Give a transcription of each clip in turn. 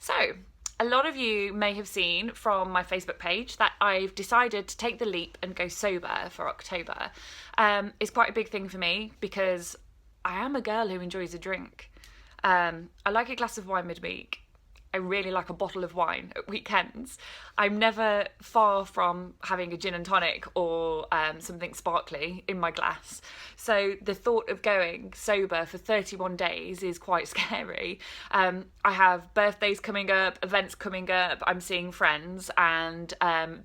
So, a lot of you may have seen from my Facebook page that I've decided to take the leap and go sober for October. It's quite a big thing for me because I am a girl who enjoys a drink. I like a glass of wine midweek. I really like a bottle of wine at weekends. I'm never far from having a gin and tonic or something sparkly in my glass. So the thought of going sober for 31 days is quite scary. I have birthdays coming up, events coming up, I'm seeing friends, and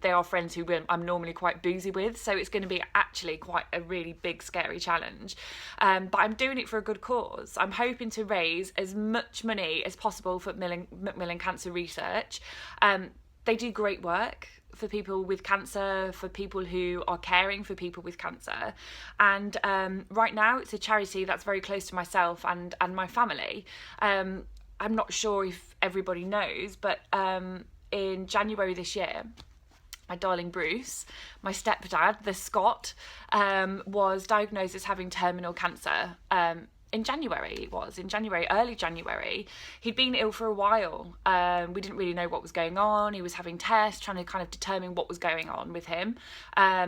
they are friends who I'm normally quite boozy with, so it's going to be actually quite a really big, scary challenge. But I'm doing it for a good cause. I'm hoping to raise as much money as possible for Macmillan Cancer Research. They do great work for people with cancer, for people who are caring for people with cancer. And right now it's a charity that's very close to myself and my family. I'm not sure if everybody knows, but in January this year, my darling Bruce, my stepdad, the Scot, was diagnosed as having terminal cancer. In January, early January. He'd been ill for a while. We didn't really know what was going on. He was having tests, trying to kind of determine what was going on with him.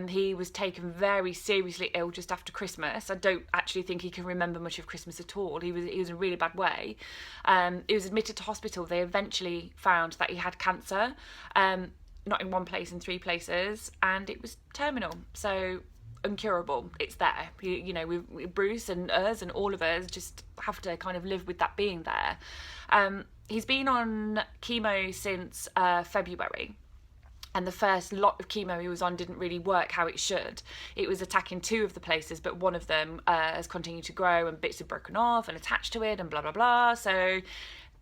He was taken very seriously ill just after Christmas. I don't actually think he can remember much of Christmas at all. He was in a really bad way. He was admitted to hospital. They eventually found that he had cancer, not in one place, in 3 places, and it was terminal. So incurable. It's there. You know, with Bruce and us and all of us just have to kind of live with that being there. He's been on chemo since February. And the first lot of chemo he was on didn't really work how it should. It was attacking 2 of the places, but one of them has continued to grow and bits have broken off and attached to it and blah, blah, blah. So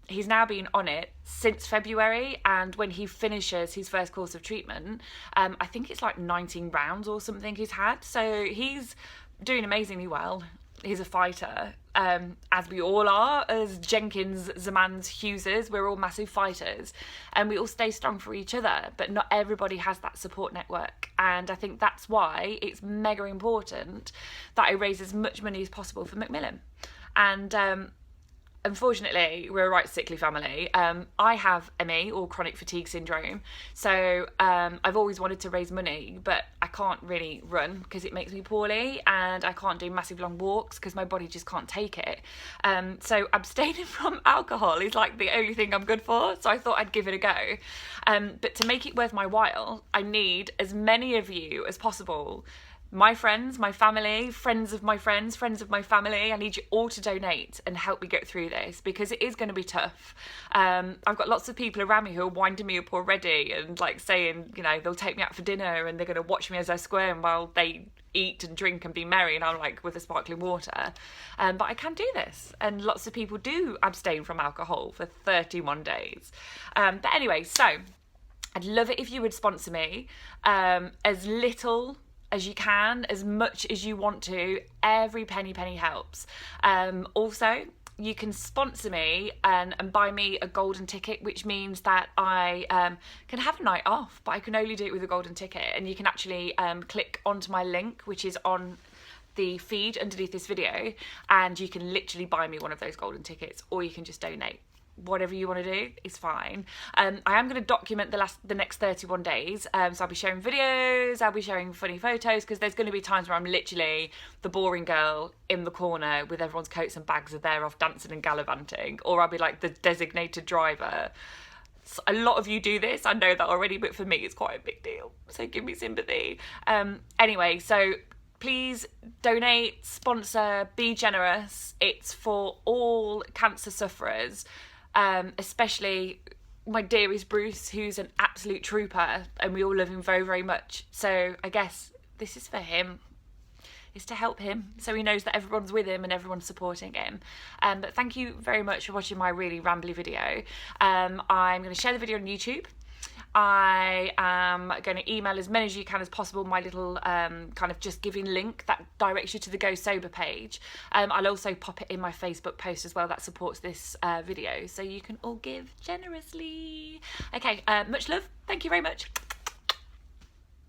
he's now been on it since February, and when he finishes his first course of treatment, I think it's like 19 rounds or something he's had. So he's doing amazingly well. He's a fighter, as we all are, as Jenkins, Zamans, Hugheses. We're all massive fighters, and we all stay strong for each other, but not everybody has that support network. And I think that's why it's mega important that I raise as much money as possible for Macmillan. And unfortunately, we're a right sickly family. I have ME, or chronic fatigue syndrome, so I've always wanted to raise money, but I can't really run because it makes me poorly, and I can't do massive long walks because my body just can't take it. So abstaining from alcohol is like the only thing I'm good for, so I thought I'd give it a go. But to make it worth my while, I need as many of you as possible. My friends, my family, friends of my friends, friends of my family, I need you all to donate and help me get through this, because it is going to be tough. I've got lots of people around me who are winding me up already and like saying, you know, they'll take me out for dinner and they're going to watch me as I squirm while they eat and drink and be merry, and I'm like with a sparkling water. But I can do this, and lots of people do abstain from alcohol for 31 days. But anyway, so I'd love it if you would sponsor me. As little as you can, as much as you want to. Every penny helps. Also, you can sponsor me and buy me a golden ticket, which means that I can have a night off, but I can only do it with a golden ticket. And you can actually click onto my link, which is on the feed underneath this video, and you can literally buy me one of those golden tickets, or you can just donate. Whatever you want to do is fine. I am going to document the next 31 days. So I'll be sharing videos, I'll be sharing funny photos, because there's going to be times where I'm literally the boring girl in the corner with everyone's coats and bags are there off dancing and gallivanting, or I'll be like the designated driver. So a lot of you do this, I know that already, but for me it's quite a big deal. So give me sympathy. Anyway, so please donate, sponsor, be generous. It's for all cancer sufferers. Especially my dearest Bruce, who's an absolute trooper, and we all love him very, very much. So I guess this is for him. It's to help him, so he knows that everyone's with him and everyone's supporting him. But thank you very much for watching my really rambly video. I'm going to share the video on YouTube. I am going to email as many as you can as possible my little kind of just giving link that directs you to the Go Sober page. I'll also pop it in my Facebook post as well that supports this video, so you can all give generously. Okay, much love. Thank you very much.